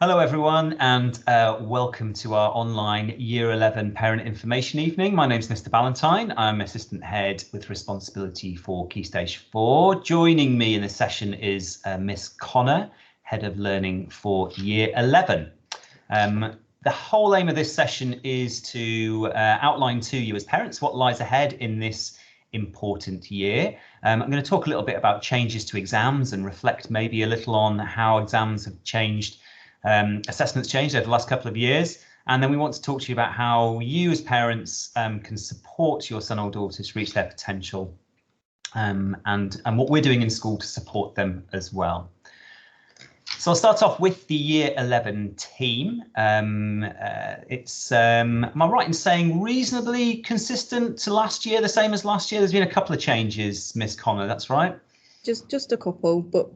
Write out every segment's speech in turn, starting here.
Hello everyone, and welcome to our online Year 11 Parent Information Evening. My name is Mr. Ballantyne. I'm Assistant Head with responsibility for Key Stage 4. Joining me in this session is Miss Connor, Head of Learning for Year 11. The whole aim of this session is to outline to you as parents what lies ahead in this important year. I'm going to talk a little bit about changes to exams and reflect maybe a little on how exams have changed. Assessments changed over the last couple of years, and then we want to talk to you about how you as parents can support your son or daughter to reach their potential, and what we're doing in school to support them as well. So I'll start off with the Year 11 team. It's, am I right in saying, reasonably consistent to last year, the same as last year? There's been a couple of changes, Miss Connor, that's right? Just a couple, but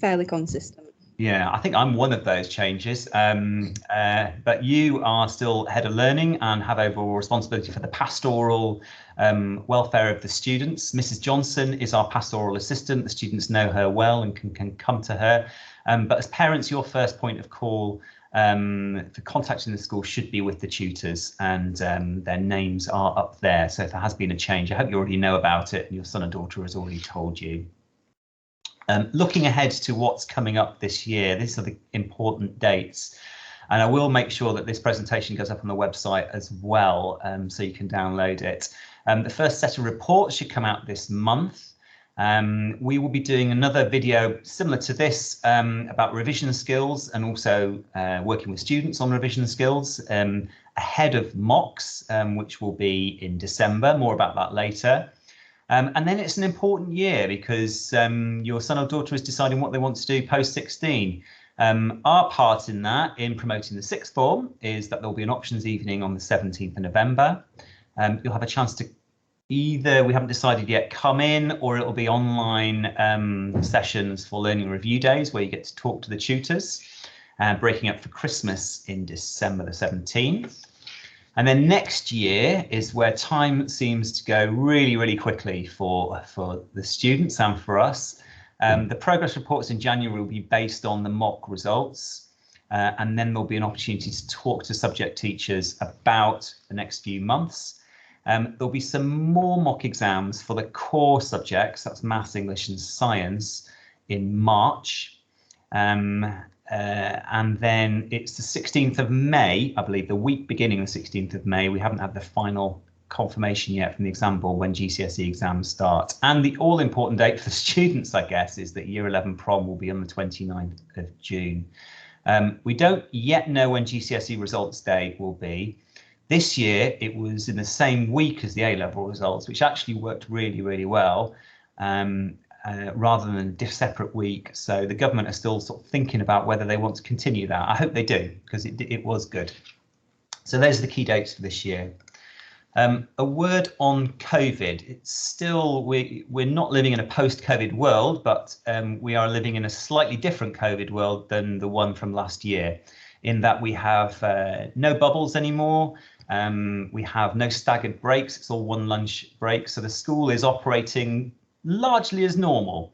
fairly consistent. Yeah, I think I'm one of those changes, but you are still Head of Learning and have overall responsibility for the pastoral welfare of the students. Mrs. Johnson is our pastoral assistant. The students know her well and can come to her. But as parents, your first point of call for contacting the school should be with the tutors, and their names are up there. So if there has been a change, I hope you already know about it and your son or daughter has already told you. Looking ahead to what's coming up this year, these are the important dates, and I will make sure that this presentation goes up on the website as well, so you can download it. The first set of reports should come out this month. We will be doing another video similar to this about revision skills and also working with students on revision skills ahead of mocks, which will be in December. More about that later. And then it's an important year because your son or daughter is deciding what they want to do post 16. Our part in that, in promoting the sixth form, is that there'll be an options evening on the 17th of November. You'll have a chance to either, we haven't decided yet, come in, or it'll be online sessions for learning review days where you get to talk to the tutors, breaking up for Christmas in December the 17th. And then next year is where time seems to go really, really quickly for the students and for us. The progress reports in January will be based on the mock results, and then there'll be an opportunity to talk to subject teachers about the next few months. There'll be some more mock exams for the core subjects, that's maths, English and science, in March. And then it's the 16th of May, I believe, the week beginning the 16th of May. We haven't had the final confirmation yet from the exam board when GCSE exams start. And the all-important date for students, I guess, is that Year 11 prom will be on the 29th of June. We don't yet know when GCSE results day will be. This year, it was in the same week as the A-level results, which actually worked really, really well. Rather than a separate week. So the government are still sort of thinking about whether they want to continue that. I hope they do, because it was good. So those are the key dates for this year. A word on COVID. It's still, we're not living in a post-COVID world, but we are living in a slightly different COVID world than the one from last year, in that we have no bubbles anymore. We have no staggered breaks. It's all one lunch break. So the school is operating largely as normal.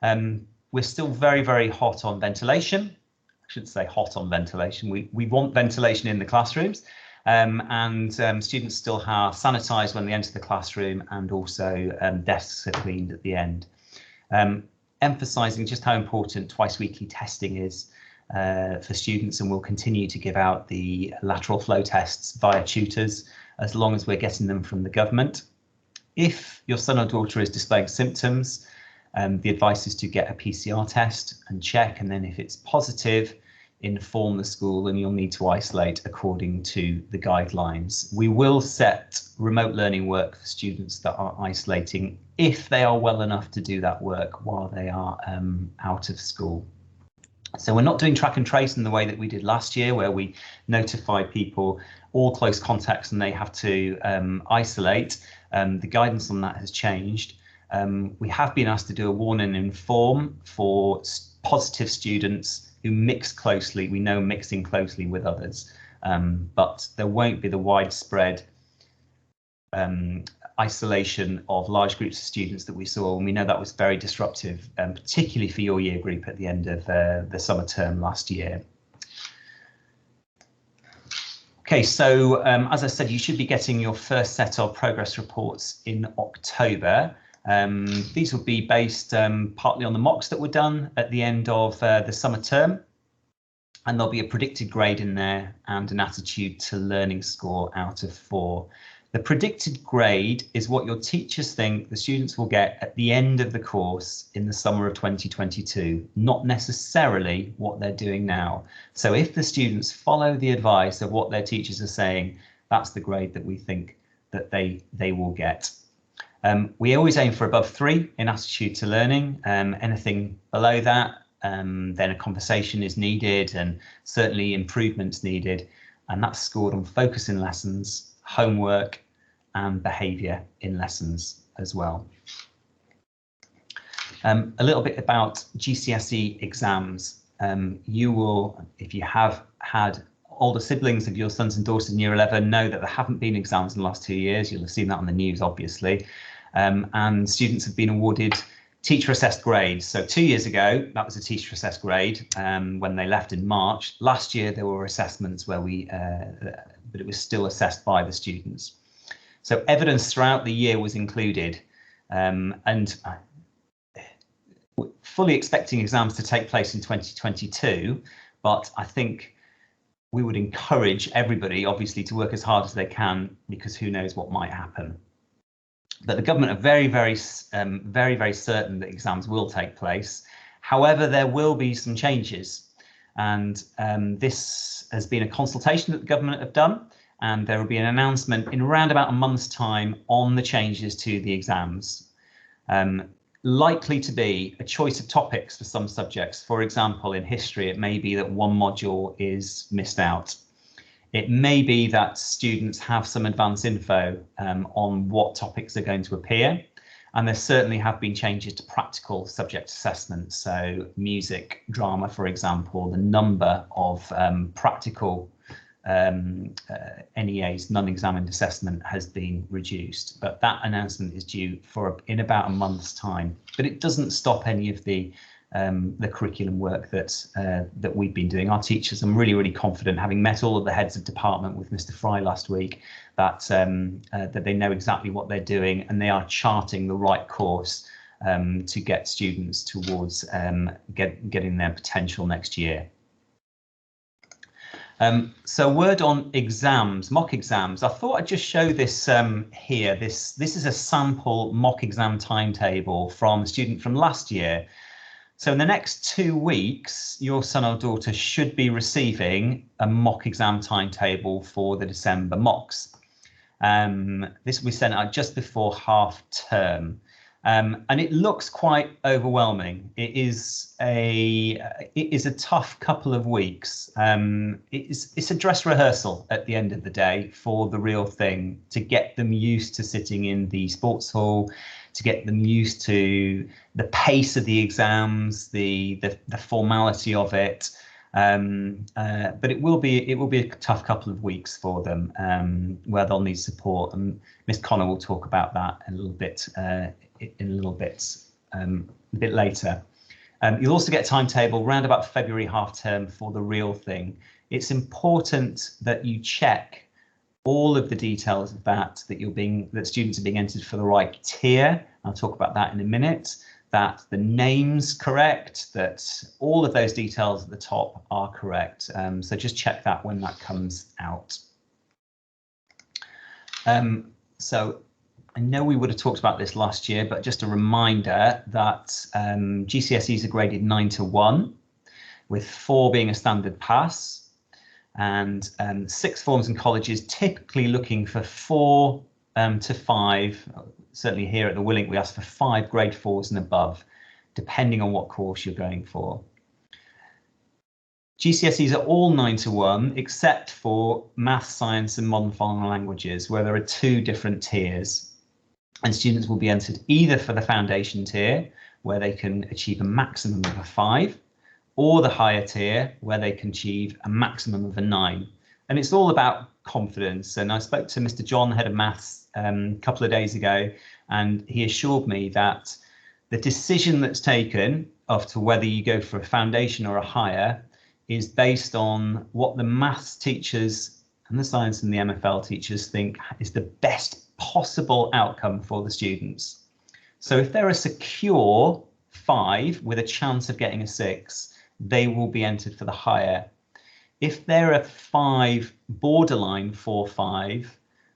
We're still very, very hot on ventilation. I shouldn't say hot on ventilation. We want ventilation in the classrooms, and students still are sanitised when they enter the classroom, and also desks are cleaned at the end. Emphasising just how important twice weekly testing is for students, and we'll continue to give out the lateral flow tests via tutors as long as we're getting them from the government. If your son or daughter is displaying symptoms, the advice is to get a PCR test and check, and then if it's positive, inform the school, and you'll need to isolate according to the guidelines. We will set remote learning work for students that are isolating if they are well enough to do that work while they are out of school. So we're not doing track and trace in the way that we did last year, where we notify people, all close contacts, and they have to isolate. The guidance on that has changed. We have been asked to do a warn and inform for positive students who mix closely. We know mixing closely with others, but there won't be the widespread isolation of large groups of students that we saw, and we know that was very disruptive, particularly for your year group at the end of the summer term last year. Okay, so as I said, you should be getting your first set of progress reports in October. These will be based partly on the mocks that were done at the end of the summer term. And there'll be a predicted grade in there and an attitude to learning score out of 4. The predicted grade is what your teachers think the students will get at the end of the course in the summer of 2022, not necessarily what they're doing now. So if the students follow the advice of what their teachers are saying, that's the grade that we think that they will get. We always aim for above 3 in attitude to learning. Anything below that, then a conversation is needed and certainly improvements needed. And that's scored on focus in lessons, homework and behaviour in lessons as well. A little bit about GCSE exams. You will, if you have had older siblings of your sons and daughters in year 11, know that there haven't been exams in the last 2 years. You'll have seen that on the news, obviously. And students have been awarded teacher assessed grades. So 2 years ago, that was a teacher assessed grade when they left in March. Last year, there were assessments where but it was still assessed by the students. So evidence throughout the year was included, and fully expecting exams to take place in 2022, but I think we would encourage everybody, obviously, to work as hard as they can, because who knows what might happen. But the government are very certain that exams will take place. However, there will be some changes, and this has been a consultation that the government have done, and there will be an announcement in around about a month's time on the changes to the exams. Likely to be a choice of topics for some subjects. For example, in history, it may be that one module is missed out. It may be that students have some advance info on what topics are going to appear. And there certainly have been changes to practical subject assessment. So music, drama, for example, the number of practical NEAs, non-examined assessment, has been reduced. But that announcement is due in about a month's time. But it doesn't stop any of the curriculum work that we've been doing. Our teachers, I'm really confident, having met all of the heads of department with Mr. Fry last week, that that they know exactly what they're doing, and they are charting the right course to get students towards getting their potential next year. So word on exams, mock exams. I thought I'd just show this here. This is a sample mock exam timetable from a student from last year. So in the next 2 weeks, your son or daughter should be receiving a mock exam timetable for the December mocks. This will be sent out just before half term. And it looks quite overwhelming. It is a tough couple of weeks. It's a dress rehearsal at the end of the day for the real thing, to get them used to sitting in the sports hall, to get them used to the pace of the exams, the formality of it. But it will be a tough couple of weeks for them, where they'll need support, and Miss Connor will talk about that a little bit a bit later. You'll also get a timetable round about February half term for the real thing. It's important that you check all of the details of that students are being entered for the right tier. I'll talk about that in a minute. That the name's correct, that all of those details at the top are correct. So just check that when that comes out. So I know we would have talked about this last year, but just a reminder that GCSEs are graded 9 to 1, with 4 being a standard pass, and sixth forms and colleges typically looking for 4 to 5. Certainly here at the Willink, we ask for 5 grade 4s and above, depending on what course you're going for. GCSEs are all 9 to 1, except for maths, science and modern foreign languages, where there are 2 different tiers. And students will be entered either for the foundation tier, where they can achieve a maximum of a 5, or the higher tier, where they can achieve a maximum of a 9. And it's all about confidence. And I spoke to Mr. John, head of maths, a couple of days ago, and he assured me that the decision that's taken as to whether you go for a foundation or a higher is based on what the maths teachers and the science and the MFL teachers think is the best possible outcome for the students. So if they're a secure 5 with a chance of getting a 6, they will be entered for the higher. If they're a 5 borderline 4-5,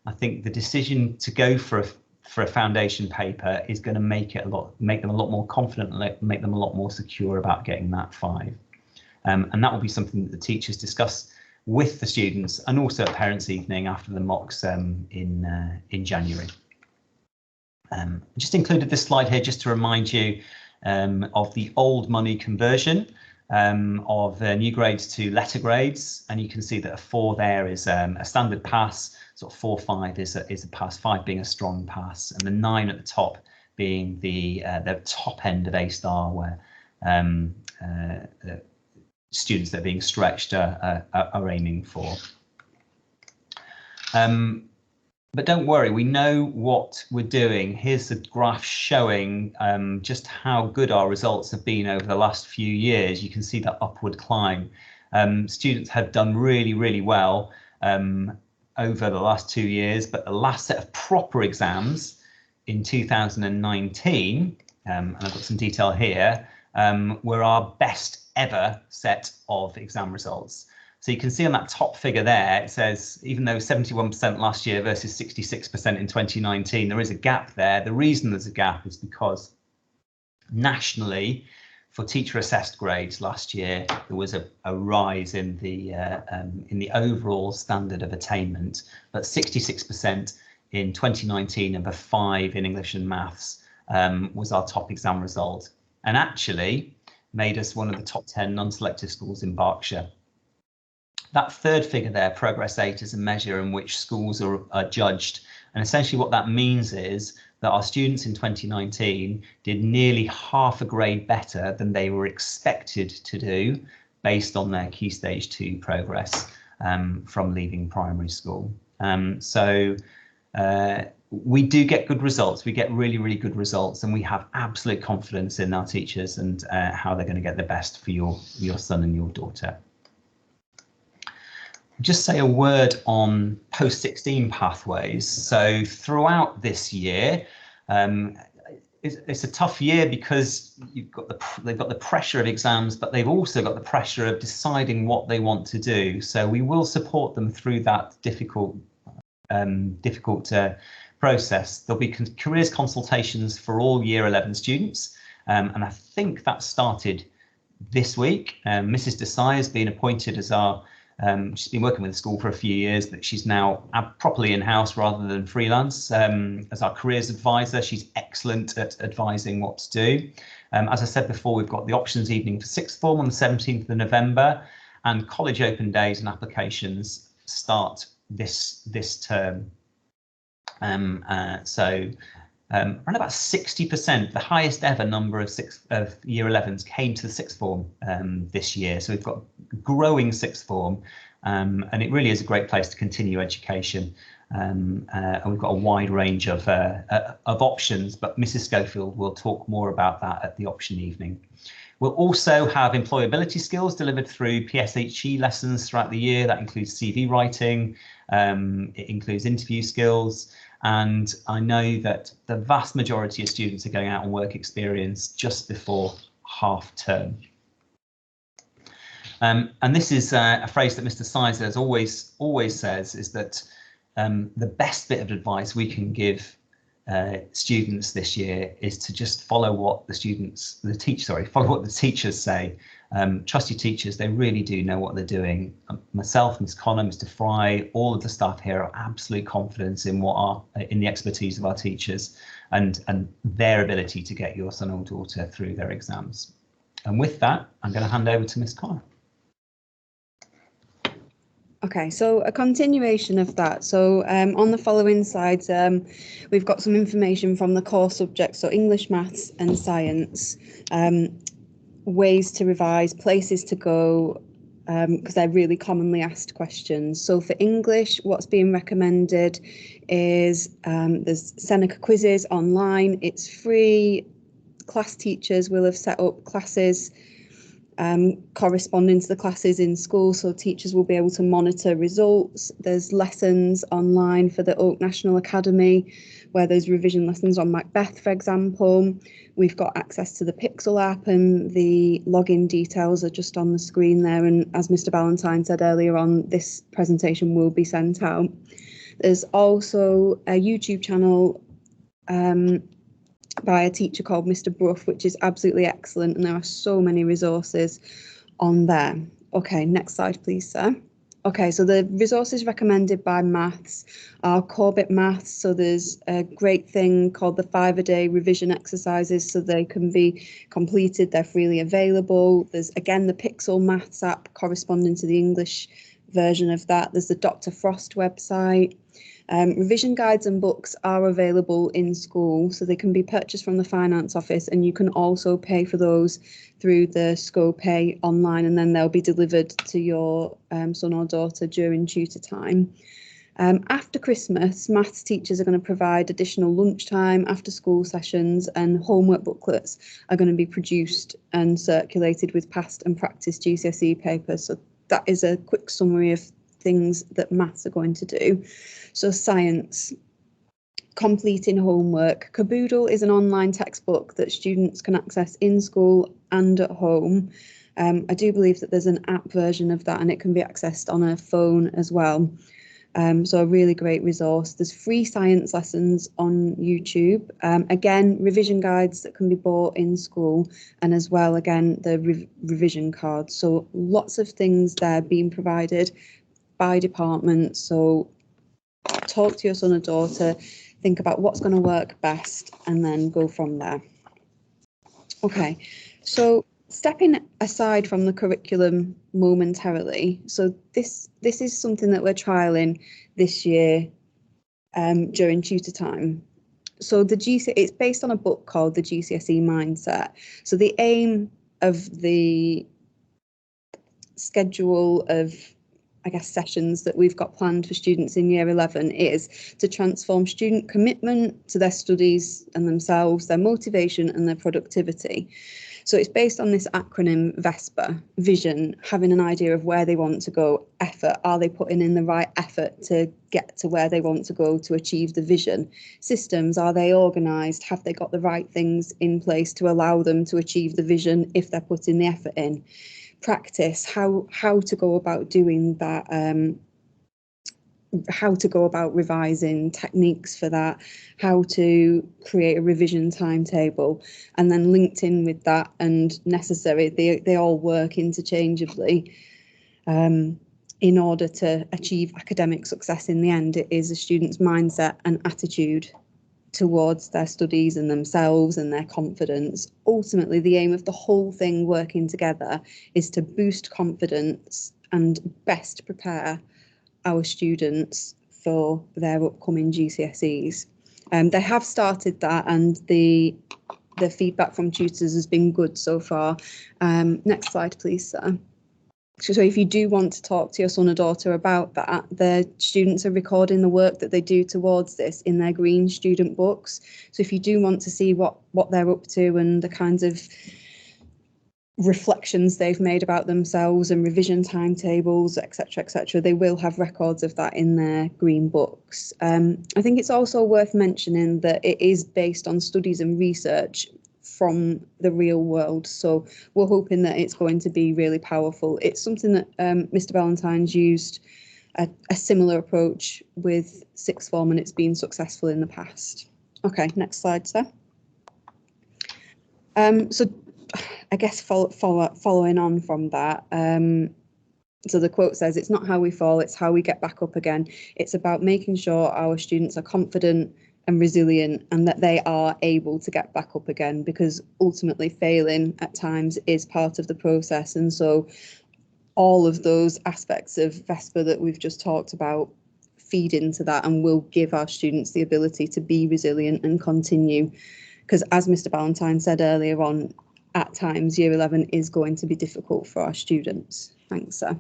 I think the decision to go for a foundation paper is going to make them a lot more confident and make them a lot more secure about getting that 5. And that will be something that the teachers discuss with the students and also at parents' evening after the mocks in January. Just included this slide here just to remind you of the old money conversion of new grades to letter grades, and you can see that a 4 there is a standard pass, sort of 4-5 is a pass, 5 being a strong pass, and the 9 at the top being the top end of A-star, where students that are being stretched are aiming for. But don't worry, we know what we're doing. Here's the graph showing just how good our results have been over the last few years. You can see that upward climb. Students have done really, really well over the last 2 years, but the last set of proper exams in 2019, and I've got some detail here, were our best ever set of exam results. So you can see on that top figure there, it says, even though 71% last year versus 66% in 2019, there is a gap there. The reason there's a gap is because nationally, for teacher assessed grades last year, there was a rise in the overall standard of attainment, but 66% in 2019 of a 5 in English and maths was our top exam result, and actually made us one of the top 10 non-selective schools in Berkshire. That third figure there, Progress 8, is a measure in which schools are judged. And essentially what that means is that our students in 2019 did nearly half a grade better than they were expected to do based on their Key Stage 2 progress from leaving primary school. We do get good results. We get really, really good results, and we have absolute confidence in our teachers and how they're going to get the best for your son and your daughter. Just say a word on post-16 pathways. So throughout this year, it's a tough year because they've got the pressure of exams, but they've also got the pressure of deciding what they want to do. So we will support them through that difficult process. There'll be careers consultations for all Year 11 students, and I think that started this week. Mrs. Desai has been appointed as our she's been working with the school for a few years, but she's now properly in-house rather than freelance as our careers advisor. She's excellent at advising what to do. As I said before, we've got the options evening for sixth form on the 17th of November, and college open days and applications start this term. Around about 60%, the highest ever number of Year 11s came to the sixth form this year. So we've got growing sixth form, and it really is a great place to continue education. And we've got a wide range of options, but Mrs. Schofield will talk more about that at the option evening. We'll also have employability skills delivered through PSHE lessons throughout the year. That includes CV writing, it includes interview skills. And I know that the vast majority of students are going out on work experience just before half term. And this is a phrase that Mr. Sizer always says, is that the best bit of advice we can give students this year is to just follow what follow what the teachers say. Trust your teachers, they really do know what they're doing. Myself, Ms. Connor, Mr. Fry, all of the staff here are absolute confident in in the expertise of our teachers and their ability to get your son or daughter through their exams. And with that, I'm going to hand over to Ms. Connor. Okay, so a continuation of that. So on the following slides, we've got some information from the core subjects, so English, Maths and Science, ways to revise, places to go, because they're really commonly asked questions. So for English, what's being recommended is there's Seneca quizzes online. It's free. Class teachers will have set up classes corresponding to the classes in school, so teachers will be able to monitor results. There's lessons online for the Oak National Academy, where there's revision lessons on Macbeth, for example. We've got access to the Pixel app, and the login details are just on the screen there. And as Mr. Ballantyne said earlier on, this presentation will be sent out. There's also a YouTube channel by a teacher called Mr. Bruff, which is absolutely excellent, and there are so many resources on there. Okay, next slide, please, sir. Okay, so the resources recommended by Maths are Corbett Maths. So there's a great thing called the 5-a-day revision exercises, so they can be completed. They're freely available. There's, again, the Pixel Maths app corresponding to the English version of that. There's the Dr. Frost website. Revision guides and books are available in school, so they can be purchased from the finance office, and you can also pay for those through the ScoPay online, and then they'll be delivered to your son or daughter during tutor time. After Christmas, maths teachers are going to provide additional lunchtime, after school sessions, and homework booklets are going to be produced and circulated with past and practice GCSE papers. So that is a quick summary of things that maths are going to do. So science, completing homework. Caboodle is an online textbook that students can access in school and at home. I do believe that there's an app version of that, and it can be accessed on a phone as well. So a really great resource. There's free science lessons on YouTube. Again, revision guides that can be bought in school, and as well, again, the revision cards. So lots of things there being provided by department. So talk to your son or daughter, think about what's going to work best, and then go from there. Okay, so stepping aside from the curriculum momentarily, so this is something that we're trialing this year during tutor time. So it's based on a book called The GCSE Mindset. So the aim of the schedule of, I guess, sessions that we've got planned for students in year 11 is to transform student commitment to their studies and themselves, their motivation and their productivity. So it's based on this acronym VESPA: vision, having an idea of where they want to go; effort, are they putting in the right effort to get to where they want to go to achieve the vision; systems, are they organised, have they got the right things in place to allow them to achieve the vision if they're putting the effort in; practice, how to go about doing that, how to go about revising, techniques for that, how to create a revision timetable, and then linked in with that and necessary, they all work interchangeably in order to achieve academic success in the end. It is a student's mindset and attitude towards their studies and themselves and their confidence. Ultimately, the aim of the whole thing working together is to boost confidence and best prepare our students for their upcoming GCSEs. They have started that, and the feedback from tutors has been good so far. Next slide, please, sir. So if you do want to talk to your son or daughter about that, the students are recording the work that they do towards this in their green student books. So if you do want to see what they're up to and the kinds of reflections they've made about themselves and revision timetables, etc., they will have records of that in their green books. I think it's also worth mentioning that it is based on studies and research from the real world, so we're hoping that it's going to be really powerful. It's something that Mr. Ballantyne's used a similar approach with sixth form, and it's been successful in the past. Okay, next slide, sir. So I guess following on from that, so the quote says, "It's not how we fall, it's how we get back up again. It's about making sure our students are confident and resilient, and that they are able to get back up again, because ultimately failing at times is part of the process." And so all of those aspects of VESPA that we've just talked about feed into that and will give our students the ability to be resilient and continue. Because as Mr. Ballantyne said earlier on, at times year 11 is going to be difficult for our students. Thanks, sir.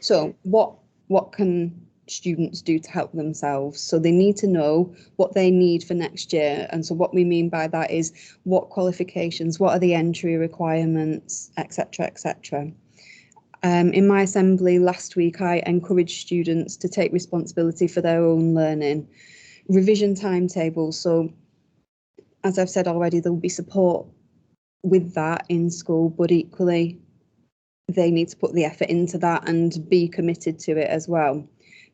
So what can students do to help themselves. So they need to know what they need for next year. And so what we mean by that is what qualifications, what are the entry requirements, etc., etc. In my assembly last week, I encouraged students to take responsibility for their own learning. Revision timetables. So as I've said already, there'll be support with that in school, but equally they need to put the effort into that and be committed to it as well.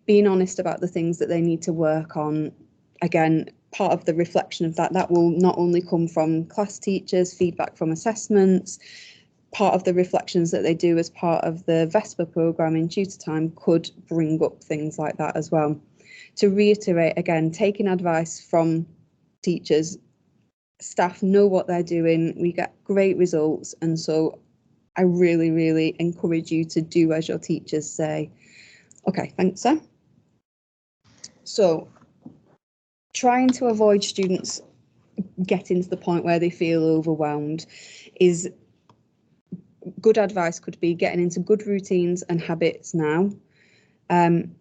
Being honest about the things that they need to work on. Again, part of the reflection of that will not only come from class teachers, feedback from assessments, part of the reflections that they do as part of the Vesper programme in tutor time could bring up things like that as well. To reiterate, again, taking advice from teachers, staff know what they're doing, we get great results, and so I really, really encourage you to do as your teachers say. Okay, thanks, sir. So, trying to avoid students getting to the point where they feel overwhelmed is good advice could be getting into good routines and habits now.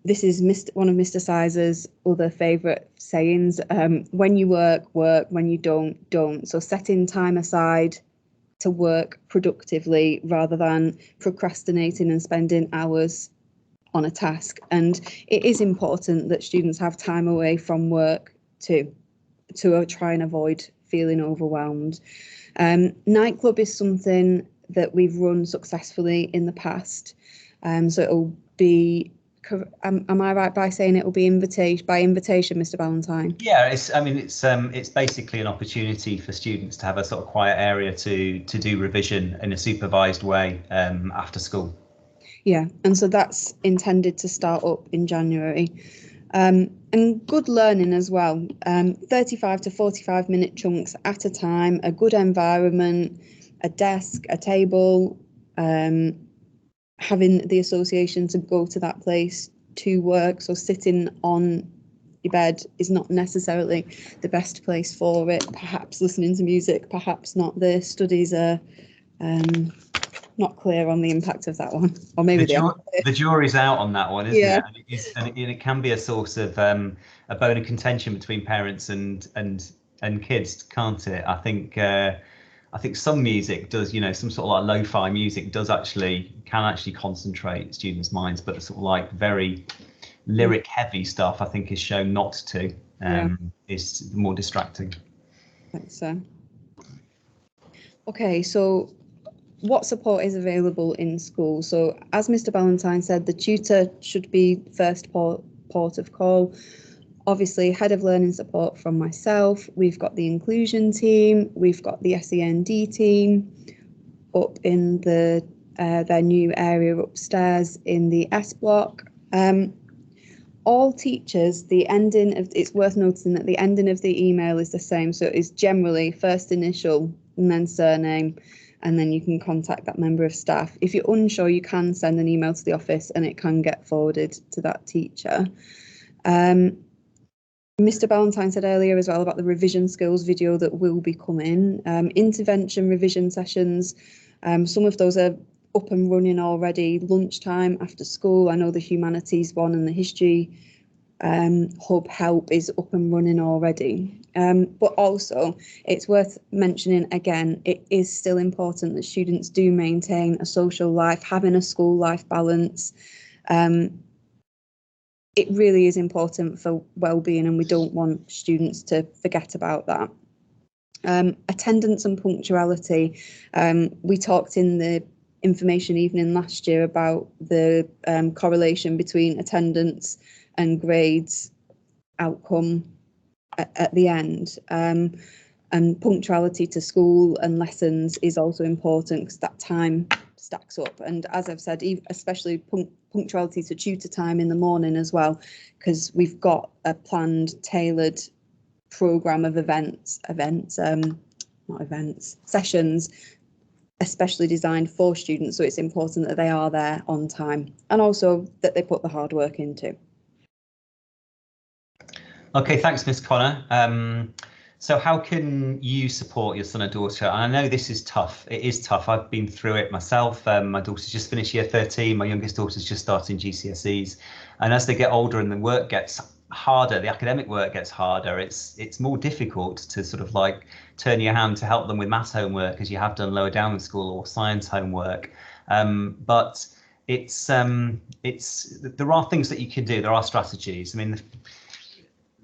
This is one of Mr. Sizer's other favourite sayings. When you work, work. When you don't, don't. So setting time aside to work productively rather than procrastinating and spending hours on a task. And it is important that students have time away from work to try and avoid feeling overwhelmed. Nightclub is something that we've run successfully in the past. So it'll be, am I right by saying it will be by invitation, Mr. Ballantyne? Yeah, it's basically an opportunity for students to have a sort of quiet area to do revision in a supervised way after school. Yeah, and so that's intended to start up in January. And good learning as well. 35 to 45 minute chunks at a time, a good environment, a desk, a table, having the association to go to that place to work. So sitting on your bed is not necessarily the best place for it. Perhaps listening to music, perhaps not. The studies are not clear on the impact of that one, or maybe the jury's out on that one, isn't yeah. it? And it can be a source of a bone of contention between parents and kids, can't it? I think some music does, some sort of like lo-fi music can actually concentrate students' minds, but the sort of like very lyric heavy stuff I think is shown not to. Is more distracting. Thanks, sir. Okay, so what support is available in school? So as Mr. Ballantyne said, the tutor should be first port of call. Obviously, head of learning support from myself. We've got the inclusion team. We've got the SEND team up in their new area upstairs in the S block. All teachers, it's worth noticing that the ending of the email is the same. So it's generally first initial and then surname, and then you can contact that member of staff. If you're unsure, you can send an email to the office and it can get forwarded to that teacher. Mr. Ballantyne said earlier as well about the revision skills video that will be coming. Intervention revision sessions, some of those are up and running already. Lunchtime, after school, I know the humanities one and the history hub help is up and running already. But also, it's worth mentioning again, it is still important that students do maintain a social life, having a school life balance. It really is important for well-being, and we don't want students to forget about that. Attendance and punctuality. We talked in the information evening last year about the correlation between attendance and grades outcome at the end. And punctuality to school and lessons is also important because that time stacks up. And as I've said, especially punctuality to tutor time in the morning as well, because we've got a planned, tailored programme of sessions, especially designed for students. So it's important that they are there on time and also that they put the hard work into. Okay, thanks, Miss Connor. So how can you support your son or daughter? And I know this is tough. It is tough. I've been through it myself. My daughter's just finished year 13. My youngest daughter's just starting GCSEs. And as they get older and the work gets harder, the academic work gets harder, it's more difficult to sort of like turn your hand to help them with maths homework as you have done lower down in school, or science homework. But there are things that you can do. There are strategies. I mean,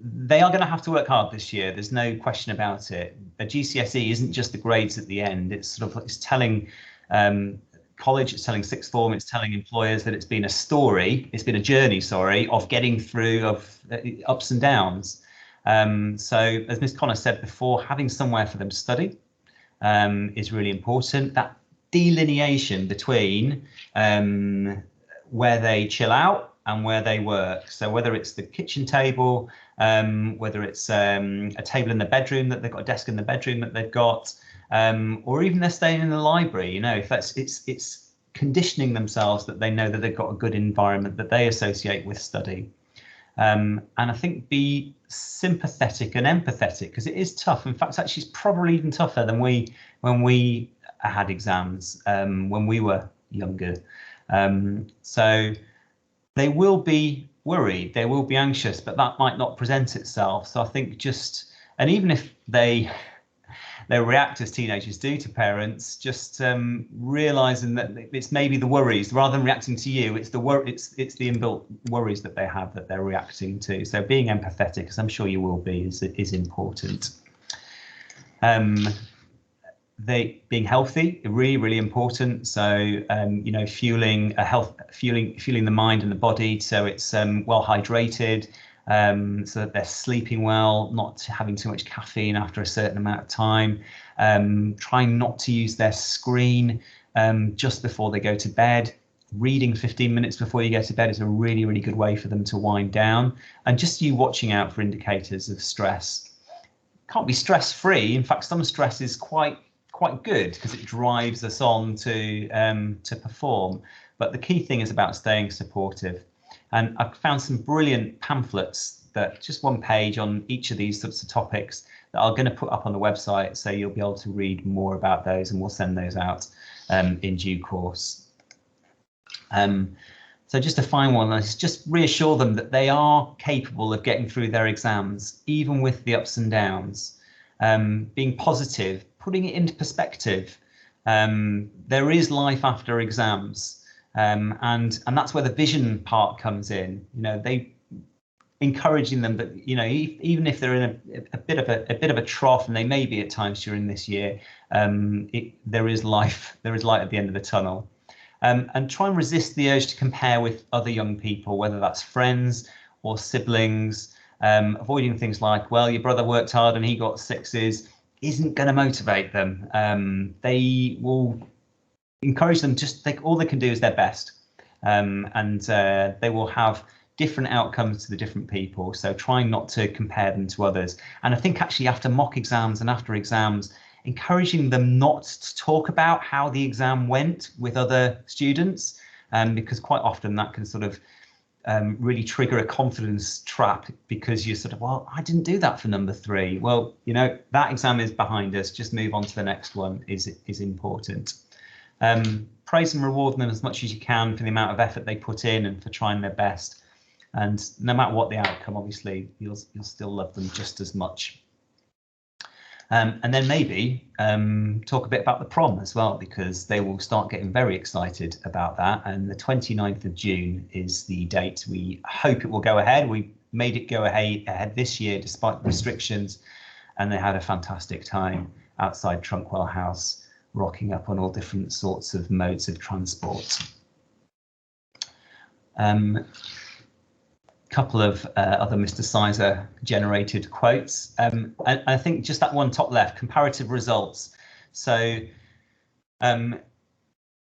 they are going to have to work hard this year. There's no question about it. A GCSE isn't just the grades at the end. It's sort of, it's telling college, it's telling sixth form, it's telling employers that it's been a story, it's been a journey, sorry, of getting through, of ups and downs. So as Ms. Connor said before, having somewhere for them to study is really important. That delineation between where they chill out and where they work. So whether it's the kitchen table, whether it's a table in the bedroom, that they've got a desk in the bedroom that they've got, or even they're staying in the library, you know, if that's, it's conditioning themselves that they know that they've got a good environment that they associate with study. And I think be sympathetic and empathetic, because it is tough. In fact, actually, it's probably even tougher than when we had exams when we were younger. So they will be worried, they will be anxious, but that might not present itself. So I think just, and even if they react as teenagers do to parents, just realizing that it's maybe the worries rather than reacting to you, it's the inbuilt worries that they have that they're reacting to. So being empathetic, as I'm sure you will be, is important. Being healthy, really important. So you know, fueling the mind and the body, so it's well hydrated, so that they're sleeping well, not having too much caffeine after a certain amount of time, trying not to use their screen just before they go to bed. Reading 15 minutes before you go to bed is a really good way for them to wind down, and just you watching out for indicators of stress. Can't be stress free. In fact, some stress is quite good because it drives us on to perform. But the key thing is about staying supportive. And I've found some brilliant pamphlets that just one page on each of these sorts of topics that I'm going to put up on the website, so you'll be able to read more about those, and we'll send those out in due course. So just a final one is just reassure them that they are capable of getting through their exams, even with the ups and downs. Being positive, putting it into perspective. There is life after exams, and that's where the vision part comes in. You know, they encouraging them that, you know, even if they're in a bit of a trough, and they may be at times during this year, there is life, there is light at the end of the tunnel. And try and resist the urge to compare with other young people, whether that's friends or siblings. Avoiding things like, well, your brother worked hard and he got sixes, isn't going to motivate them. They will encourage them, just all they can do is their best, and they will have different outcomes to the different people. So trying not to compare them to others. And I think actually after mock exams and after exams, encouraging them not to talk about how the exam went with other students, because quite often that can sort of really trigger a confidence trap, because you're sort of, well, I didn't do that for number 3. Well, you know, that exam is behind us, just move on to the next one is important. Praise and reward them as much as you can for the amount of effort they put in and for trying their best. And no matter what the outcome, obviously, you'll still love them just as much. And then maybe talk a bit about the prom as well, because they will start getting very excited about that. And the 29th of June is the date. We hope it will go ahead. We made it go ahead this year despite the restrictions, and they had a fantastic time outside Trunkwell House, rocking up on all different sorts of modes of transport. Couple of other Mr. Sizer generated quotes. And I think just that one top left, comparative results. So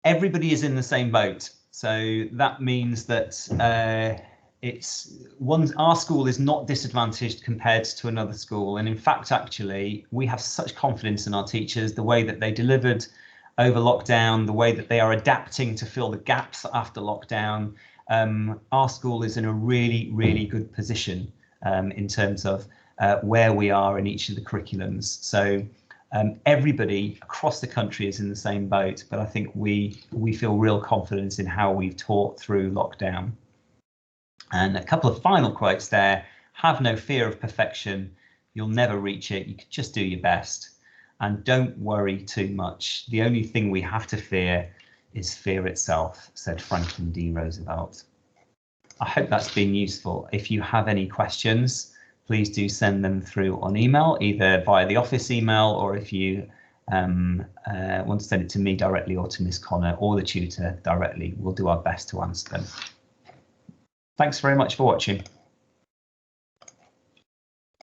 everybody is in the same boat. So that means that our school is not disadvantaged compared to another school. And in fact, actually, we have such confidence in our teachers, the way that they delivered over lockdown, the way that they are adapting to fill the gaps after lockdown. Our school is in a really good position in terms of where we are in each of the curriculums. So everybody across the country is in the same boat, but I think we feel real confidence in how we've taught through lockdown. And a couple of final quotes there: have no fear of perfection. You'll never reach it. You can just do your best. And don't worry too much. The only thing we have to fear is fear itself, said Franklin D. Roosevelt. I hope that's been useful. If you have any questions, please do send them through on email, either via the office email, or if you want to send it to me directly or to Miss Connor or the tutor directly, we'll do our best to answer them. Thanks very much for watching.